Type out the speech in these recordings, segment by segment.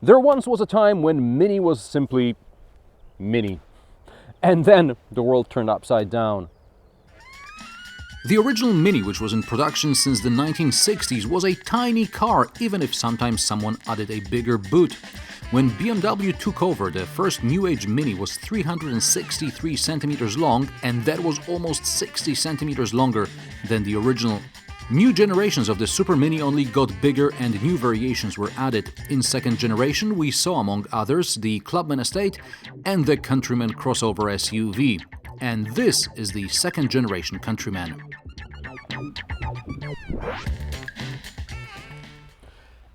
There once was a time when Mini was simply Mini. And then the world turned upside down. The original Mini, which was in production since the 1960s, was a tiny car, even if sometimes someone added a bigger boot. When BMW took over, the first new age Mini was 363 centimeters long, and that was almost 60 centimeters longer than the original. New generations of the Super Mini only got bigger and new variations were added. In second generation, we saw among others the Clubman Estate and the Countryman crossover SUV. And this is the second generation Countryman.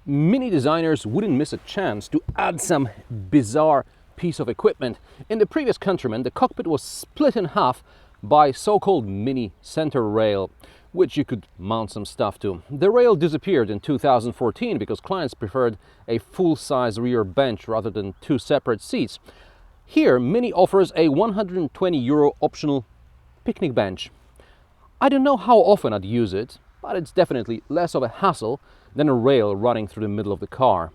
Mini designers wouldn't miss a chance to add some bizarre piece of equipment. In the previous Countryman, the cockpit was split in half by so-called mini center rail, which you could mount some stuff to. The rail disappeared in 2014 because clients preferred a full-size rear bench rather than two separate seats. Here, Mini offers a €120 optional picnic bench. I don't know how often I'd use it, but it's definitely less of a hassle than a rail running through the middle of the car.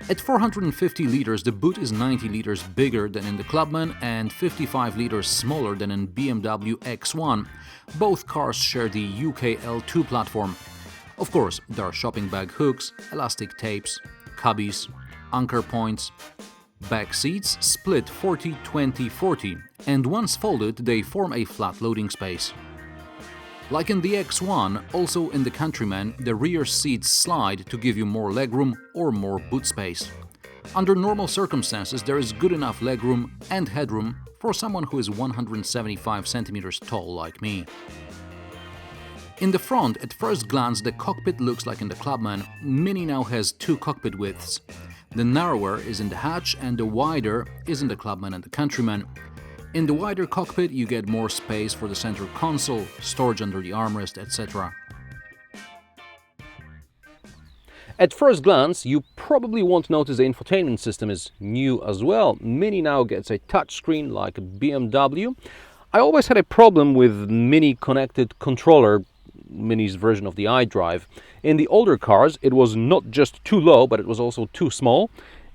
At 450 liters, the boot is 90 liters bigger than in the Clubman and 55 liters smaller than in BMW X1. Both cars share the UK L2 platform. Of course, there are shopping bag hooks, elastic tapes, cubbies, anchor points. Back seats split 40-20-40, and once folded, they form a flat loading space. Like in the X1, also in the Countryman, the rear seats slide to give you more legroom or more boot space. Under normal circumstances, there is good enough legroom and headroom for someone who is 175 centimeters tall like me. In the front, at first glance, the cockpit looks like in the Clubman. Mini now has two cockpit widths. The narrower is in the hatch and the wider is in the Clubman and the Countryman. In the wider cockpit, you get more space for the center console, storage under the armrest, etc. At first glance, you probably won't notice the infotainment system is new as well. Mini now gets a touchscreen like a BMW. I always had a problem with Mini connected controller, Mini's version of the iDrive. In the older cars, it was not just too low, but it was also too small.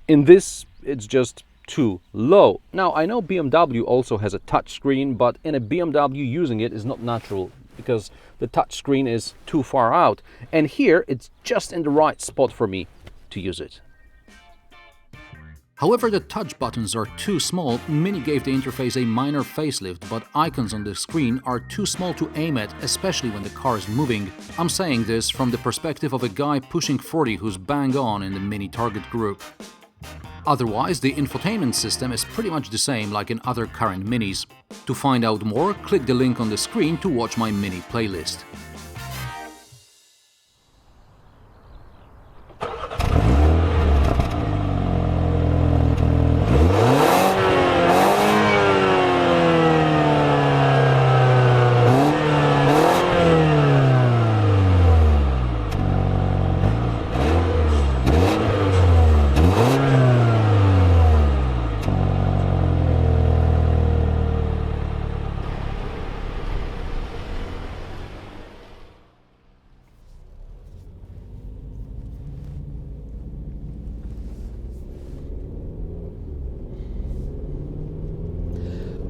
In this, it's just too low. Now, I know BMW also has a touchscreen, but in a BMW using it is not natural because the touchscreen is too far out. And here, it's just in the right spot for me to use it. However, the touch buttons are too small. Mini gave the interface a minor facelift, but icons on the screen are too small to aim at, especially when the car is moving. I'm saying this from the perspective of a guy pushing 40 who's bang on in the Mini target group. Otherwise, the infotainment system is pretty much the same like in other current Minis. To find out more, click the link on the screen to watch my Mini playlist.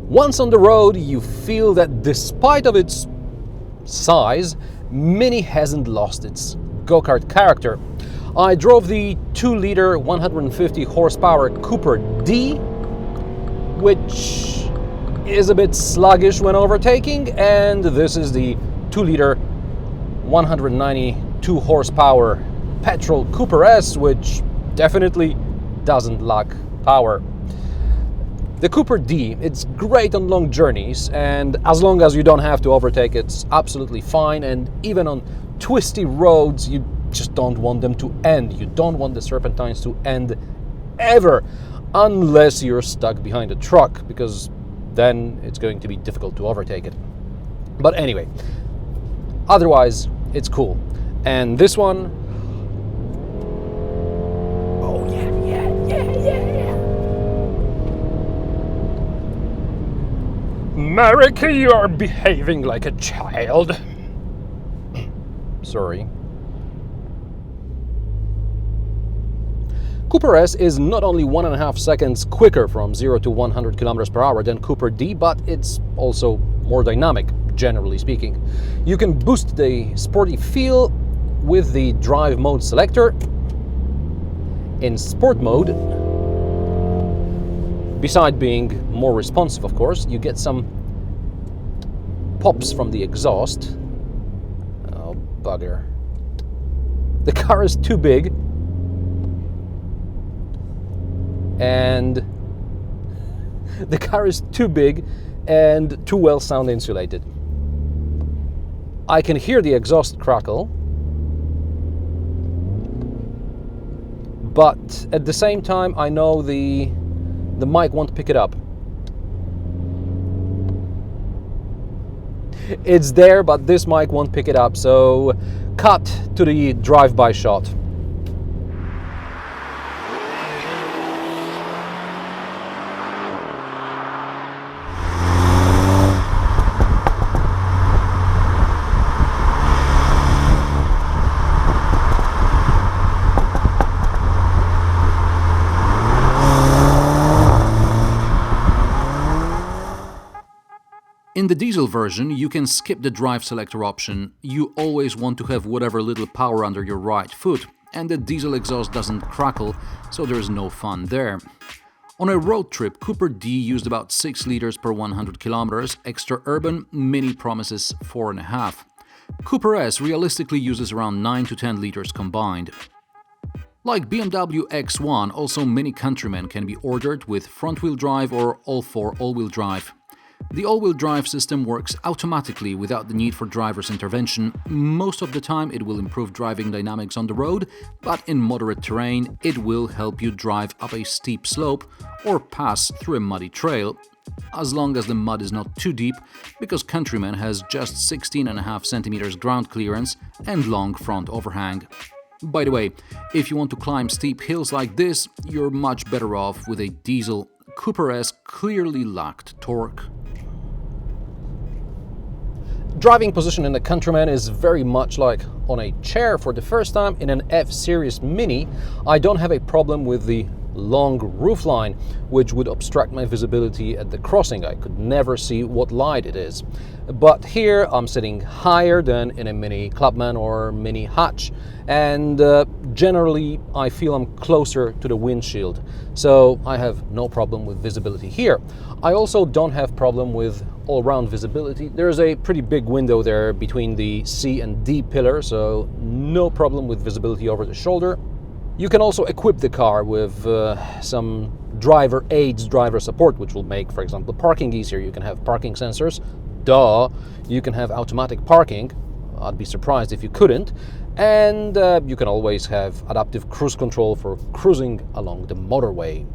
Once on the road, you feel that despite of its size, Mini hasn't lost its go-kart character. I drove the 2-liter 150 horsepower Cooper D, which is a bit sluggish when overtaking, and this is the 2-liter 192 horsepower petrol Cooper S, which definitely doesn't lack power. The Cooper D, it's great on long journeys, and as long as you don't have to overtake, it's absolutely fine. And even on twisty roads, you just don't want them to end. You don't want the serpentines to end ever, unless you're stuck behind a truck, because then it's going to be difficult to overtake it. But anyway, otherwise, it's cool. And this one, oh yeah. Marek, you are behaving like a child. Sorry. Cooper S is not only 1.5 seconds quicker from 0 to 100 km per hour than Cooper D, but it's also more dynamic, generally speaking. You can boost the sporty feel with the drive mode selector. In sport mode, beside being more responsive, of course, you get some pops from the exhaust. Oh, bugger. The car is too big, and too well sound insulated. I can hear the exhaust crackle, but at the same time I know the mic won't pick it up. It's there, but this mic won't pick it up, so cut to the drive-by shot. In the diesel version, you can skip the drive selector option. You always want to have whatever little power under your right foot, and the diesel exhaust doesn't crackle, so there's no fun there. On a road trip, Cooper D used about 6 liters per 100 kilometers. Extra urban, Mini promises 4.5. Cooper S realistically uses around 9 to 10 liters combined. Like BMW X1, also MINI Countryman can be ordered with front-wheel drive or ALL4 all-wheel drive. The all-wheel drive system works automatically without the need for driver's intervention. Most of the time it will improve driving dynamics on the road, but in moderate terrain it will help you drive up a steep slope or pass through a muddy trail, as long as the mud is not too deep, because Countryman has just 16.5 centimeters ground clearance and long front overhang. By the way, if you want to climb steep hills like this, you're much better off with a diesel. Cooper S clearly lacked torque. Driving position in the Countryman is very much like on a chair. For the first time in an F-Series Mini, I don't have a problem with the long roofline, which would obstruct my visibility at the crossing. I could never see what light it is. But here I'm sitting higher than in a Mini Clubman or Mini Hatch, and generally I feel I'm closer to the windshield, so I have no problem with visibility here. I also don't have problem with all-round visibility. There's a pretty big window there between the C and D pillar, so no problem with visibility over the shoulder. You can also equip the car with some driver aids, driver support, which will make, for example, parking easier. You can have parking sensors. Duh! You can have automatic parking. I'd be surprised if you couldn't. And you can always have adaptive cruise control for cruising along the motorway.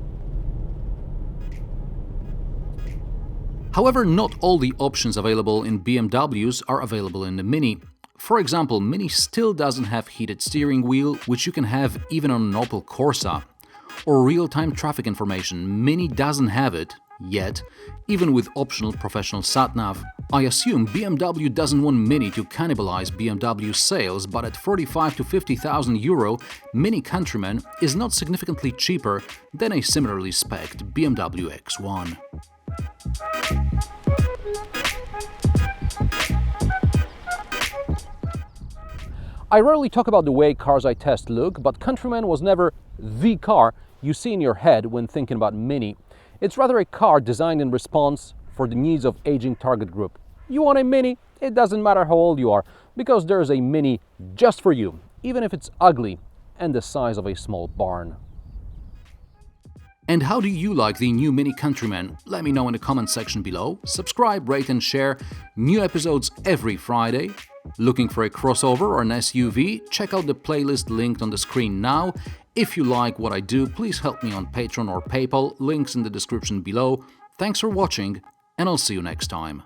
However, not all the options available in BMWs are available in the Mini. For example, Mini still doesn't have heated steering wheel, which you can have even on an Opel Corsa. Or real-time traffic information, Mini doesn't have it, yet, even with optional professional sat-nav. I assume BMW doesn't want Mini to cannibalize BMW sales, but at 45 to 50,000 euro, MINI Countryman is not significantly cheaper than a similarly spec'd BMW X1. I rarely talk about the way cars I test look, but Countryman was never the car you see in your head when thinking about Mini. It's rather a car designed in response for the needs of aging target group. You want a Mini? It doesn't matter how old you are, because there's a Mini just for you, even if it's ugly and the size of a small barn. And how do you like the new MINI Countryman? Let me know in the comment section below. Subscribe, rate and share. New episodes every Friday. Looking for a crossover or an SUV? Check out the playlist linked on the screen now. If you like what I do, please help me on Patreon or PayPal, links in the description below. Thanks for watching, and I'll see you next time.